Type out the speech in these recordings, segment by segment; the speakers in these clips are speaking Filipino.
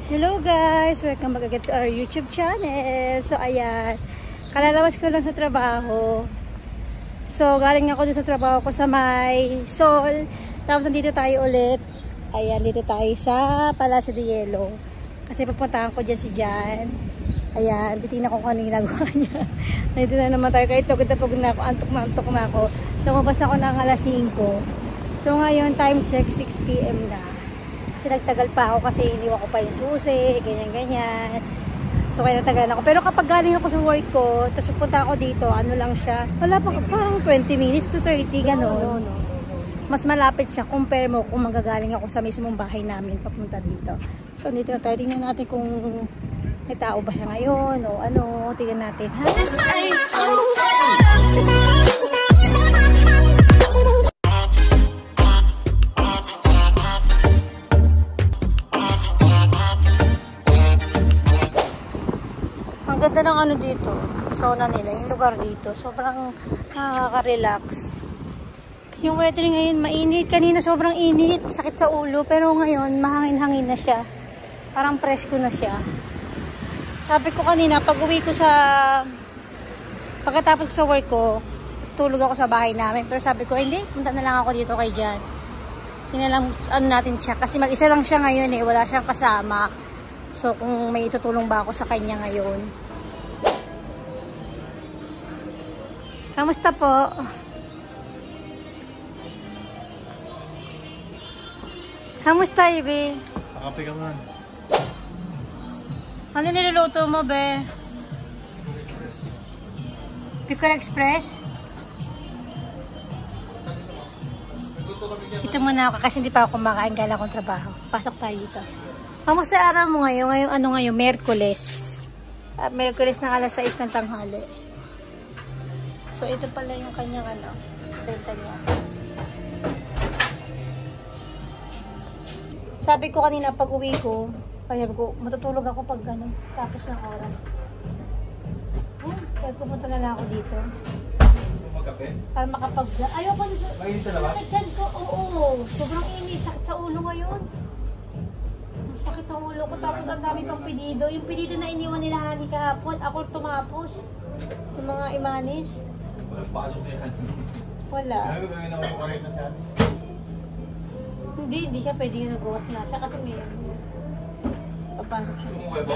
Hello guys! Welcome back again to our YouTube channel. So ayan, kalalawas ko lang sa trabaho. So galing ako dun sa trabaho ko sa may Sol. Tapos nandito tayo ulit. Ayan, dito tayo sa Palacio de Hielo. Kasi pupuntahan ko dyan si Jan. Ayan, titignan ko kung ano ginagawa niya. Nandito na naman tayo. Kahit pagod na ako, antok na ako. Lumabas ako ng alas 5. So ngayon, time check, 6 PM na. Kasi nagtagal pa ako kasi iniwan ko pa yung susi, ganyan-ganyan. So kaya natagal ako. Pero kapag galing ako sa work ko, tapos pupunta ako dito, ano lang siya, wala pa, parang 20 minutes to 30, gano'n. Mas malapit siya, compare mo kung magagaling ako sa mismong bahay namin papunta dito. So dito na tayo, tingnan natin kung may tao ba siya ngayon o ano, tingnan natin. Ha? Ang ganda ng ano dito, sauna nila, yung lugar dito. Sobrang nakaka-relax. Yung weather ngayon, mainit. Kanina sobrang init, sakit sa ulo. Pero ngayon, mahangin-hangin na siya. Parang presko na siya. Sabi ko kanina, pag uwi ko pagkatapos sa work ko, tulog ako sa bahay namin. Pero sabi ko, hindi, punta na lang ako dito kay Jan. Hindi na lang ano natin siya. Kasi mag-isa lang siya ngayon eh, wala siyang kasama. So, kung may itutulong ba ako sa kanya ngayon. Kamusta po? Kamusta, Ibe? Kape ka man. Ano niluluto mo, be? Pickle Express? Dito muna ako kasi hindi pa ako kumakain, gala akong trabaho. Pasok tayo dito. Kamusta araw mo ngayon? Ngayong ano ngayon? Merkules. Merkules ng alas 6 ng tanghali. So, ito pala yung kanyang ano, renta niya. Sabi ko kanina pag uwi ko, kaya ko, matutulog ako pag ano, tapos ng oras. Kaya pupunta na lang ako dito. Magkape? Para makapag... Ayoko na sa... Mainit sa labas? Oo, sobrang init. Sakit sa ulo ngayon. Sakit sa ulo ko. Tapos ang dami pang pedido. Yung pedido na iniwan nila Hani kahapon, ako tumapos. Yung mga imanis. Walang pasok sa yan. Wala. Kaya gawin ako yung karet na siya. Hindi siya pwede yung nag-uwas na siya kasi may papasok siya. Sumuwi ba?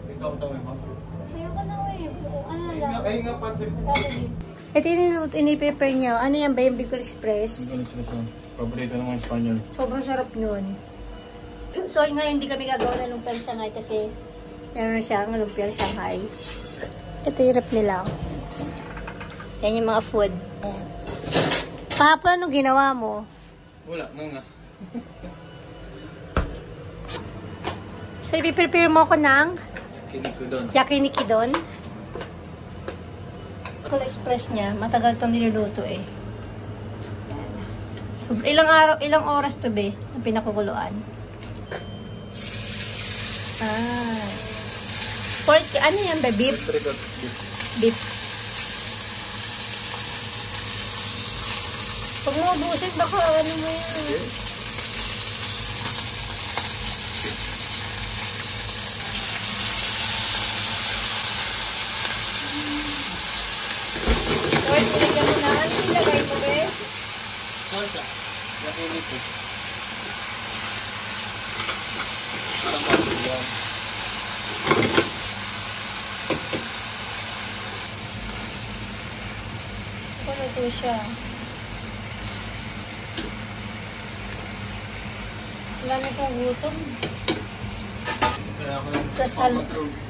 Ikaw ang tawin mo? Ayoko na ano lang. Ay nga pati. Ito yung ini-prepare niyo. Ano yan ba yung Bicol Express? Paborito ng mga Espanyol. Sobrang sarap nun. So ngayon hindi kami gagawa ng lumpiang Shanghai kasi meron siyang lumpiang Shanghai. Ito yung rep nila. Yan yung mga food. Ayan. Kahapon, anong ginawa mo? Wala, nga. So, i-prepare mo ako ng Kinikudon. Yakinikidon. Bicol Express niya, matagal itong niluluto eh. So, ilang oras to be, ang pinakukuluan? Pork, ano yan ba? Beef? Beef. Pag mo ubusin, baka ano mo yun. So, ilagay mo na. Ano ilagay mo, be? Salsa. Yakiniki. Ano ito siya? Wala na itong gutom. Tapos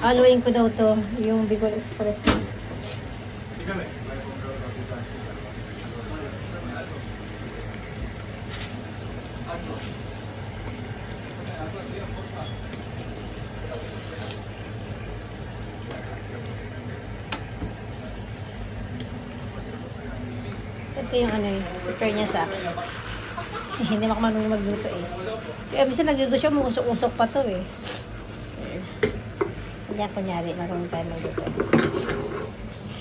haluin ko daw to yung Bicol Express. Ito yung ano yung prepare niya sa akin. Hindi ako marunong magluto eh. Kaya minsan nagluto siya, umusok-usok pa to eh. Hindi ako kunyari, marunong tayo magluto.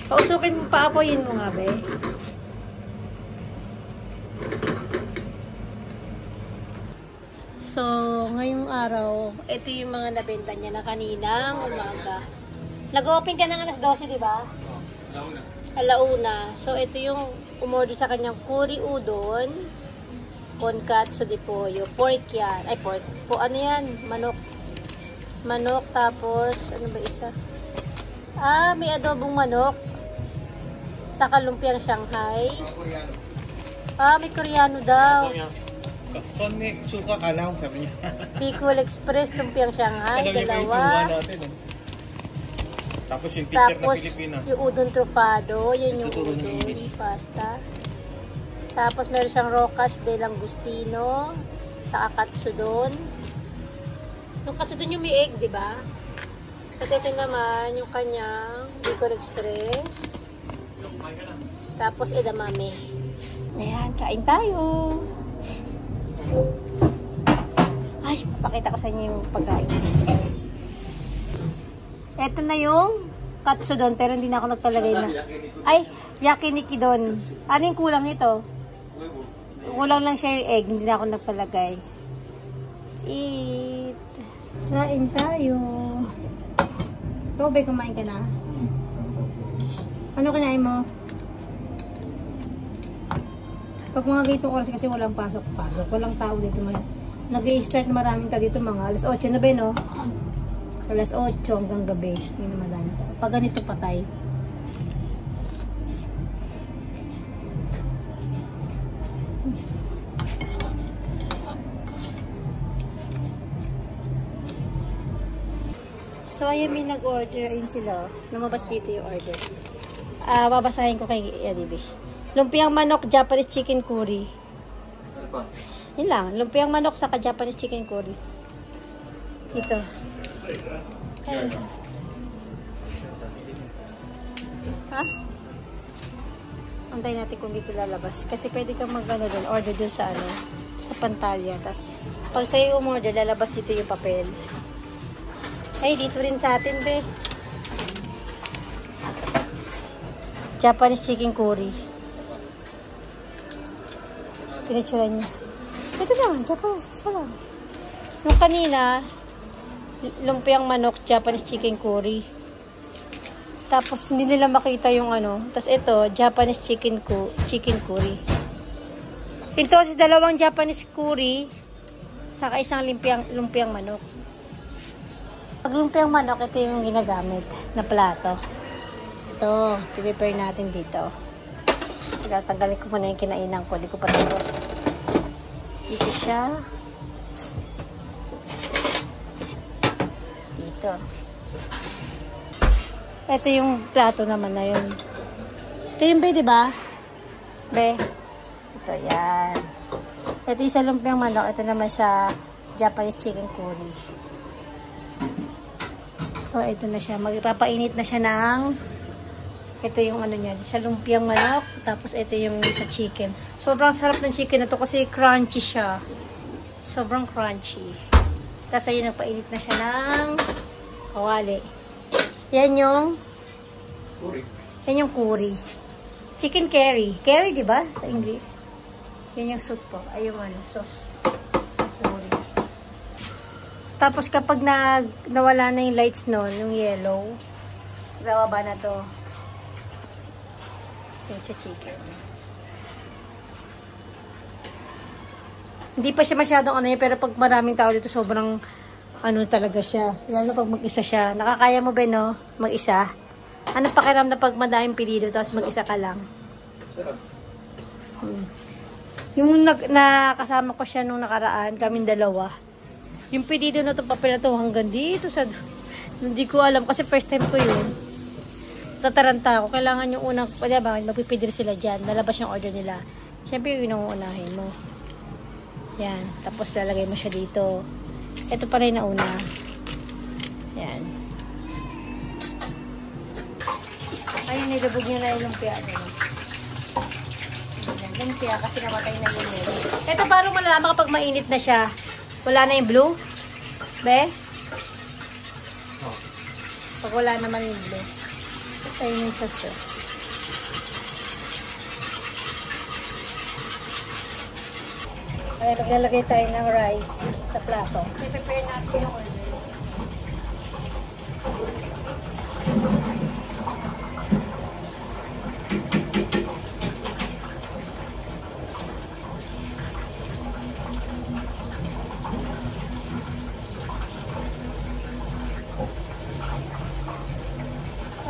Pausukin mo, paapoyin mo nga be. So, So, ngayong araw, ito yung mga nabenta niya na kaninang umaga. Nag-open ka ng alas 12, di ba? Alauna. Alauna. So, ito yung umorder sa kanyang kuri udon, konkatsu de pollo, pork yan. Ay, pork. Ano yan? Manok. Manok, tapos, ano ba isa? May adobong manok. Saka lumpiang Shanghai. May koreano daw. Kung may suka, kala ko sabi niya. Bicol Express, lumpiang Shanghai, Alam niyo pa yung suka dalawa. natin. Tapos yung teacher na Tapos, Pilipina. yung udon trufado, yan yung Tuturo ng udon, English. pasta. Tapos, meron siyang rocas de langustino, sa katsudon. Yung katsudon yung may egg, di ba? At ito naman, yung kanyang Bicol Express. Tapos, edamame. Ayan, kain tayo. Ay, pakita ko sa inyo yung pagkain. Ito na yung katsudon, pero hindi na ako nagpalagay na. Ay, yakiniki doon. Ano yung kulang nito? Kulang lang siya yung egg, hindi na ako nagpalagay. Let's eat. Kain tayo. Ikaw, kumain ka na? Ano kinain mo? Pag mga ganitong oras kasi walang pasok-pasok, walang tao dito. Nag-i-start na maraming tao dito mga alas 8 na ba, no? Alas 8 hanggang gabi. Hindi na madami tao. Pag ganito patay. So, ayan, may nag-order. Ayun sila. Lumabas dito yung order. Babasahin ko kay Adibi. Lumpiang manok, Japanese chicken curry. Ano pa? Yun lang. Lumpiang manok saka Japanese chicken curry. Ito. Kaya. Ha? Antayin natin kung dito lalabas. Kasi pwede kang mag-ano dun, order dun sa ano, sa pantalya. Tapos, pag sa'yo umorder, lalabas dito yung papel. Ay, dito rin sa atin, be. Japanese chicken curry. Pinitsura niya. Ito lang, Japan. Salam. Yung kanina, lumpiang manok, Japanese chicken curry. Tapos, hindi nila makita yung ano. Tapos ito, Japanese chicken curry. Ito si dalawang Japanese curry, saka isang lumpiang manok. Pag lumpiang manok, ito yung ginagamit na plato. Ito, i-prepare natin dito. Tatanggalin ko muna yung kinainan ko. Hindi ko pa tapos. Dito siya. Dito. Ito yung plato naman na yun. Ito yung be, diba? Be. Ito, yan. Ito yung sa lumpiang manok. Ito naman sa Japanese chicken curry. So, ito na siya. Magpapainit na siya ng ito yung ano niya. Sa lumpiang manok. Tapos, ito yung sa chicken. Sobrang sarap ng chicken na to kasi crunchy siya. Sobrang crunchy. Tapos, ayun, nagpainit na siya ng kawali. Yan yung Curry. yan yung curry. Chicken curry. Curry, di ba? Sa English. Yan yung soup po. Ay, yung ano, sauce. Curry. Tapos, kapag nawala na yung lights nun, yung yellow, gawa ba na to? Steam sa chicken. Hindi pa siya masyadong ano yun, pero pag maraming tao dito, sobrang ano talaga siya. Lalo pag mag-isa siya. Nakakaya mo ba, no? Mag-isa? Ano pakiramdam pag madaming pilido, tapos mag-isa ka lang? Sarap. Yung nakasama ko siya nung nakaraan, kaming dalawa. Yung pilido na itong papel na ito, hanggang dito sa... Hindi ko alam, kasi first time ko yun. Sa Taranta ako, kailangan yung unang... Pwede ba, magpipidir sila dyan. Lalabas yung order nila. Siyempre, yun ang uunahin mo. Yan. Tapos, lalagay mo siya dito. Ito pa rin na una. Yan. Ayun, nilubog niya na yung lumpia. Lumpia kasi namatay na yung nilo. Ito parang malalaman kapag mainit na siya. Wala na yung blue. Be? Pag wala naman yung blue. Ito yung sauce. Ay, maglalagay tayo ng rice sa plato. I-prepare natin yung order.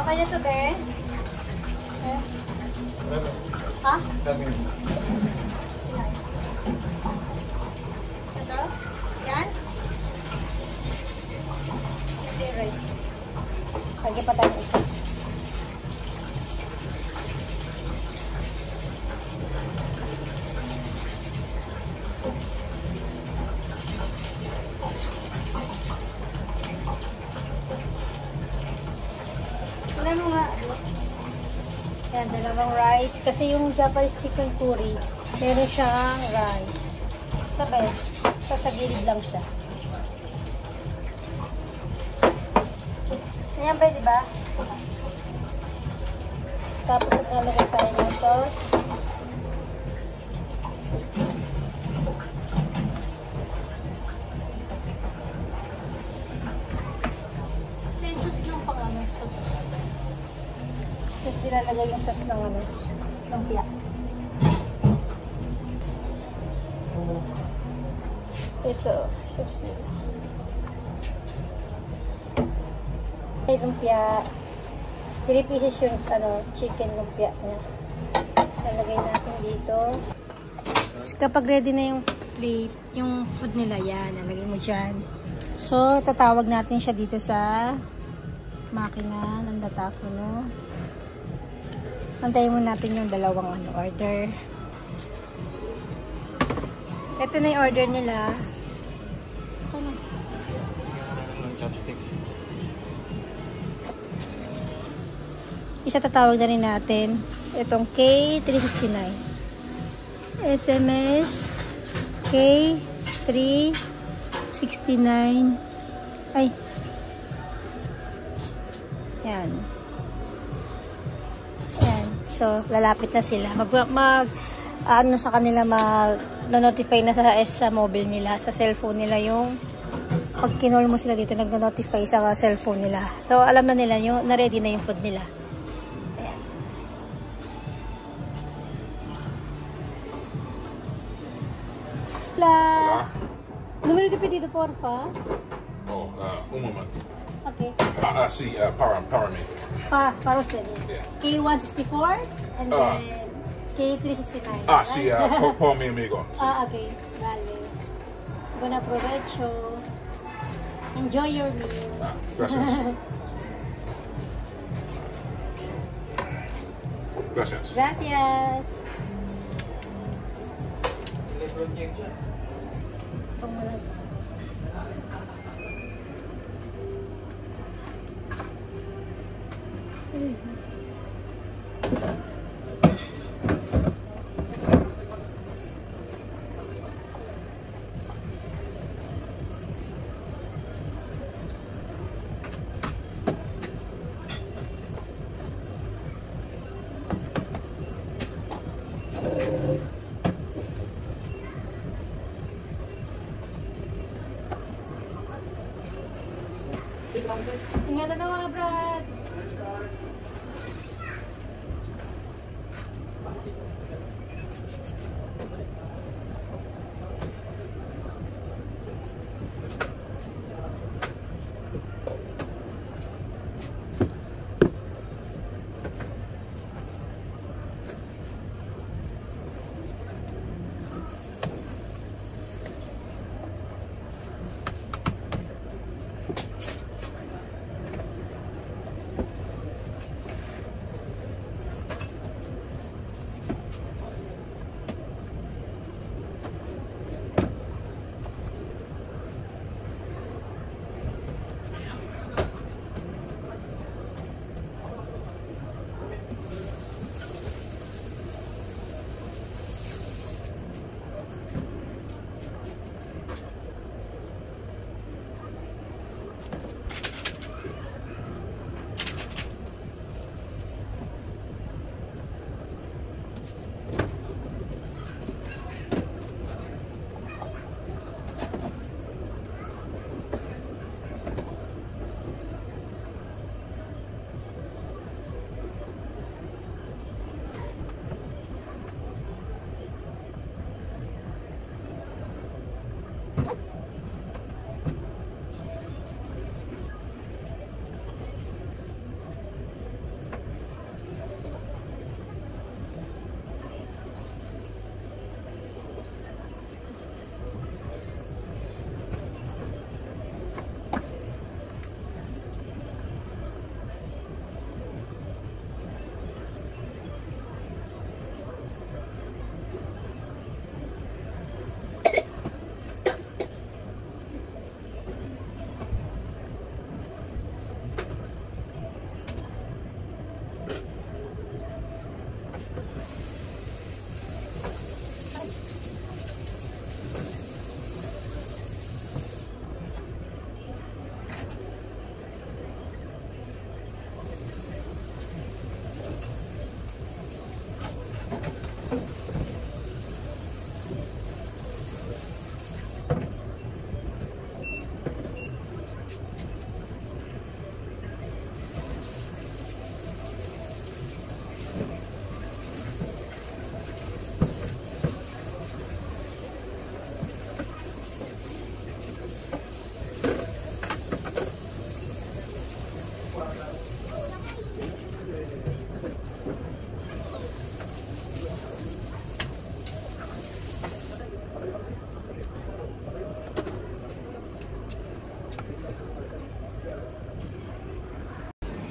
Okay na ito, be? Eh? Ha? Ito? Yan? Ito yung rice. Lagi pa tayo isa. Wala mo nga. Yan, dalawang rice. Kasi yung Japanese chicken curry, meron siyang rice. Tapos, sa gilid lang siya. Ayan ba, diba? Tapos, nalagay tayo ng sauce. Yung sauce ng pang-ano, sauce. Tapos, nilalagay yung sauce ng ano, ng piyak. Ito, sauce nila. Ay, lumpia. 3 pieces yung chicken lumpia niya. Nalagay natin dito. Kapag ready na yung plate, yung food nila, yan, nalagay mo dyan. So, tatawag natin siya dito sa makina ng datafono. Antayin mo natin yung dalawang order. Ito na yung order nila. Chopstick. Isa tatawag na rin natin. Itong K369. SMS K369. Ay. Yan. Yan. So, lalapit na sila. Ano sa kanila, mag-notify na sa mobile nila, sa cellphone nila yung pag kinol mo sila dito, nag-notify sa cellphone nila. So, alam na nila yung na-ready na yung food nila. Ayan. Hola! Número de pedido, porfa. Oh, un momento. Okay. Sí, para mí. Para usted. Yeah. K164 and then K369. Sí, por mi amigo. Sí. Okay. Vale. Buen aprovecho. Enjoy your meal. Gracias. Gracias. Gracias. Ingatan na mga brad.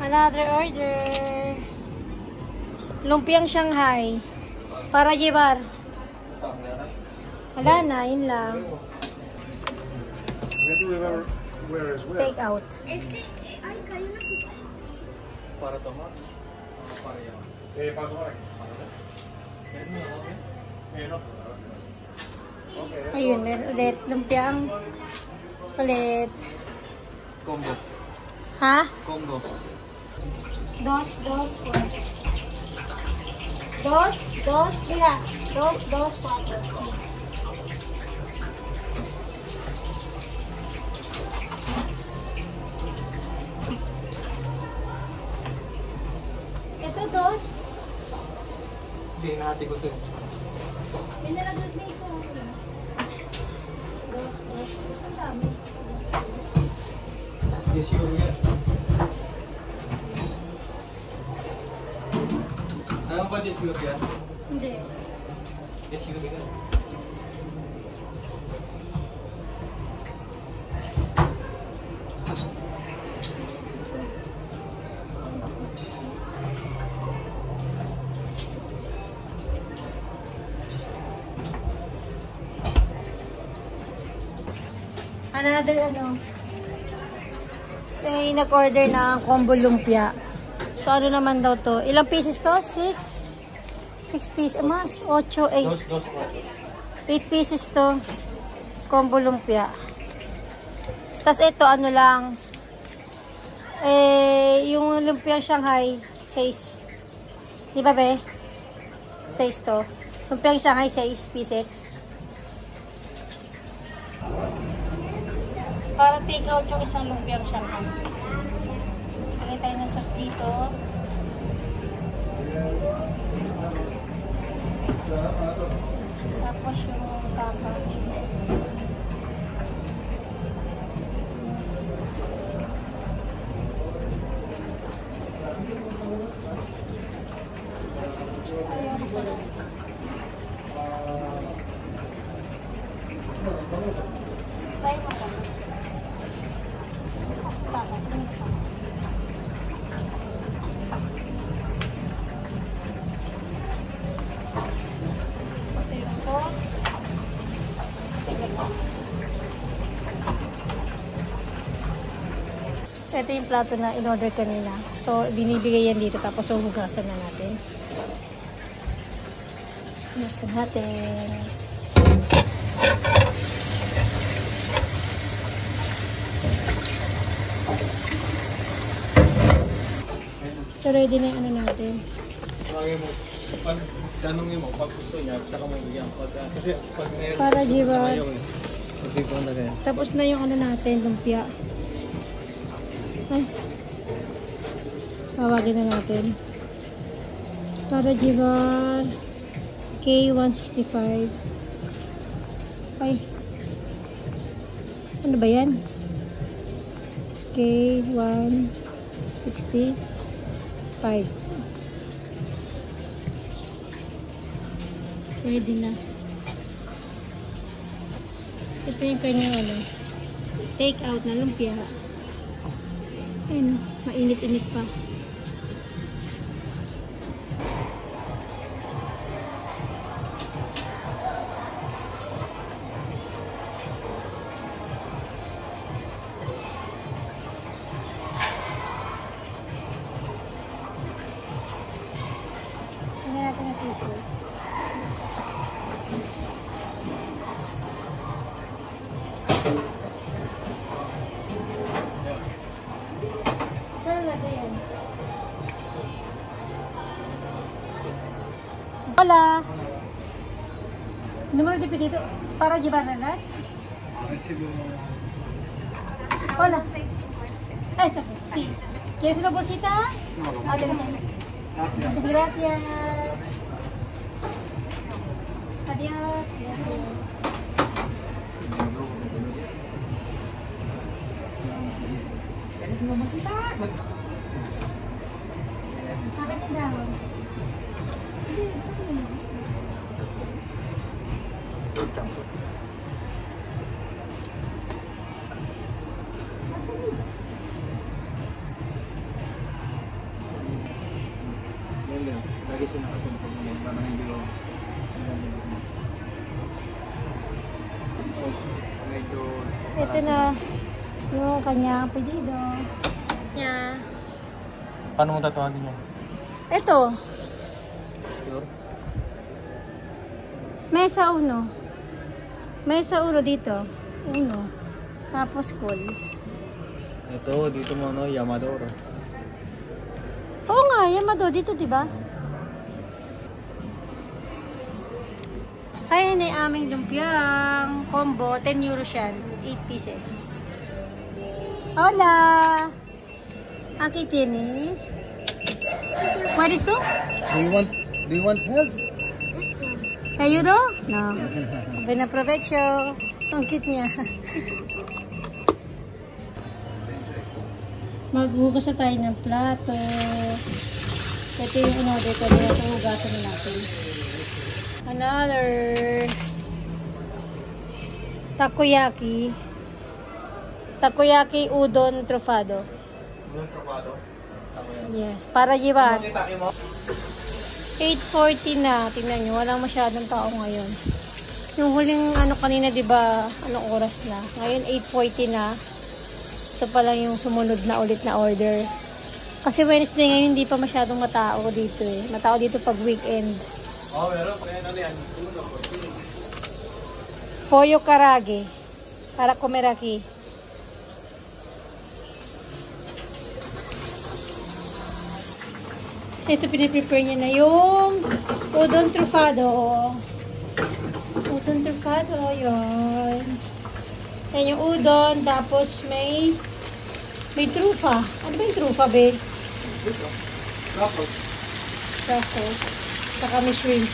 Another order. Lumpiang Shanghai. Para llevar. Wala na, yun lang. Take out. Para tomar. Para llevar. Ayun, meron ulit. Lumpiang ulit. Combo. Ha? Combo. Dos, mira. Dos, cuatro. Ito, dos. Hindi, nahati ko ito. Pinalaglag na isa. Dos. Ang dami. Yes, yun yan. Alam ba this yun yan? Hindi. Yes, yun yan. Another may nag-order ng combo lumpia. So ano naman daw to? Ilang pieces to? 6 pieces. Mas 8, 8. Dos. 8 pieces to. Combo lumpia. Tapos ito ano lang. Yung lumpiang Shanghai 6. Di ba be? 6 to. Lumpiang Shanghai 6 pieces. Para take out yung isang lumpiang Shanghai. Lagay tayo ng sauce dito. Tapos yung papa. Ayan, sarap. Tayo mo sa So, ito yung plato na in-order kanina. So, binibigay yan dito. Tapos, hugasan na natin. Hugasan natin. So, ready na yung ano natin. Tanongin mo, pag gusto niya, saka mo bigyan. Kasi pag meron Para jiba. Hindi ko na kaya. Tapos na yung ano natin, lumpia. Ay. Tawagin na natin. Para jibar K165. Ay. Ano ba yan? K165. Ready na. Ito yung kanyang take out na lumpia. Ayun, mainit-init pa. Tingnan natin yung tissue. Hola. Número de pedido para llevar la lunch. Hola. Esta, sí. ¿Quieres una bolsita? No. Muchas gracias. Adiós. Sabes daw. lagi siya nakatumpag ngayon. Parang hindi ko. Medyo. Ito na yung kanyang pedido. Niya. Paano mo tatawagin yan? Ito. Sure? Mesa 1. Mesa 1 dito. 1. Tapos call. Ito, dito mo ano, Yamador. Oo nga, Yamado dito, di ba? Ayan ay aming lumpiang combo. 10 euro siya. 8 pieces. Hola! Ang kitinis. What is to? Do you want help? Kayo do? No. Binaprovecho. Ang cute niya. Maghugas na tayo ng plato. Ito yung in-order ko nila. So, hugasan na natin. Another takoyaki. Takoyaki udon trufado. Udon trufado? Yes, para jiwan. 8:40 na. Tingnan nyo, walang masyadong tao ngayon. Yung huling ano kanina, di ba, anong oras na? Ngayon 8:40 na. Ito pa lang yung sumunod na ulit na order. Kasi Wednesday ngayon hindi pa masyadong matao dito eh. Matao dito pag weekend. Oh, meron. Ano yan? Pollo karage. Para kumeraki. Ito piniprepare niya na yung udon trufado. Udon trufado, yun. Yan yung udon, tapos may trufa. Ano ba yung trufa, be? Tapos? Truffles. Saka may shrimp.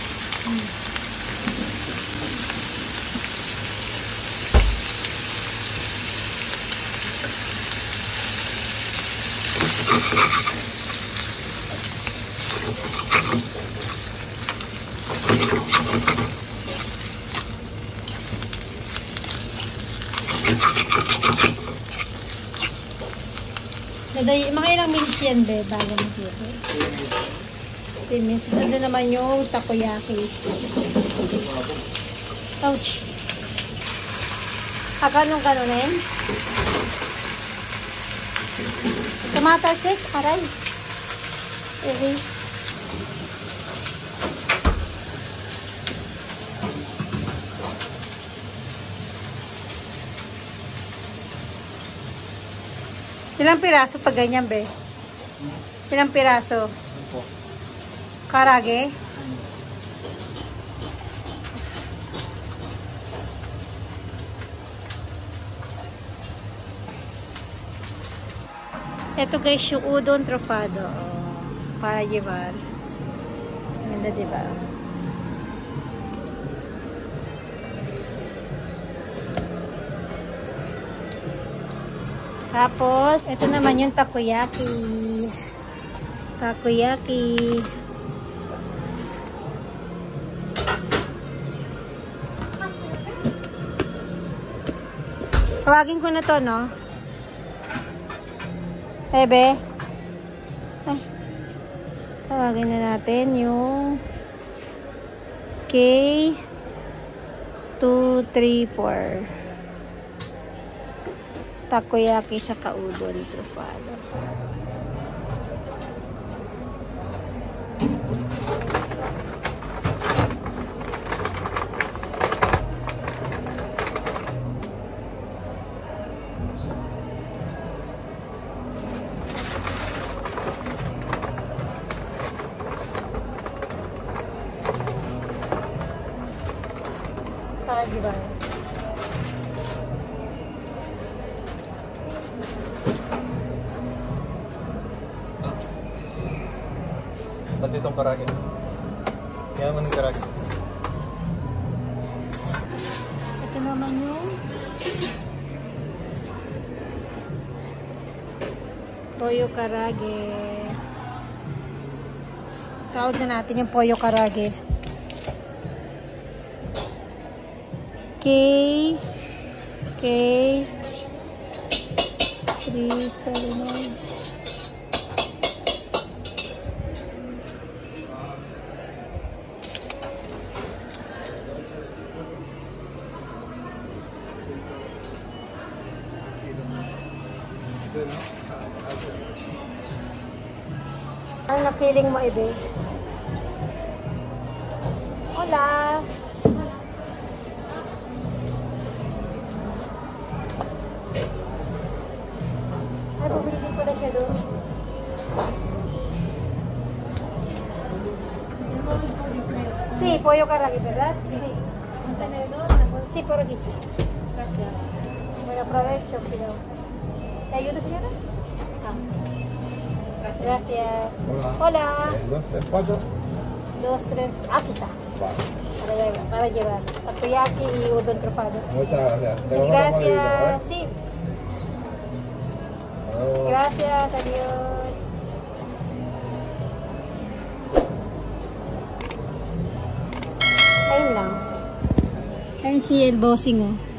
Mga ilang minutes yan, be, bago mag-luto. 10 minutes. Nandun naman yung takoyaki. Ouch. Ganong ganunin? Tumatalsik? Aray. Okay. Ilang piraso pag ganyan, be? Ilang piraso? Karage? Ito guys, yung udon trufado. Para llevar. Ganda, diba? Tapos, ito naman yung takoyaki. Takoyaki. Tawagin ko na to, no? Ebe. Ay. Tawagin na natin yung K234. Takoyaki sa kaudon trufado. Para di ba? Pati itong karage. Kaya mo ng karage. Ito naman yung pollo karage. Tawag na natin yung pollo karage. K379. Ano na feeling mo, Ibe? Hola! Ay, bumili din pala siya doon. Sí, pollo carraghi, ¿verdad? Sí. ¿Un tenedor? Sí, por aquí sí. Gracias. Bueno, aprovecho, pero... ¿Te ayudo, señora? Ah. Gracias. Hola. 2, 3, 4. 2, 3. Aquí está. Vale. Para llevar. Takoyaki y udon crepado. Muchas gracias. Te lo Gracias. Sí. Adiós. Gracias. Adiós. Ayun lang. Ayun si El Bossing, oh.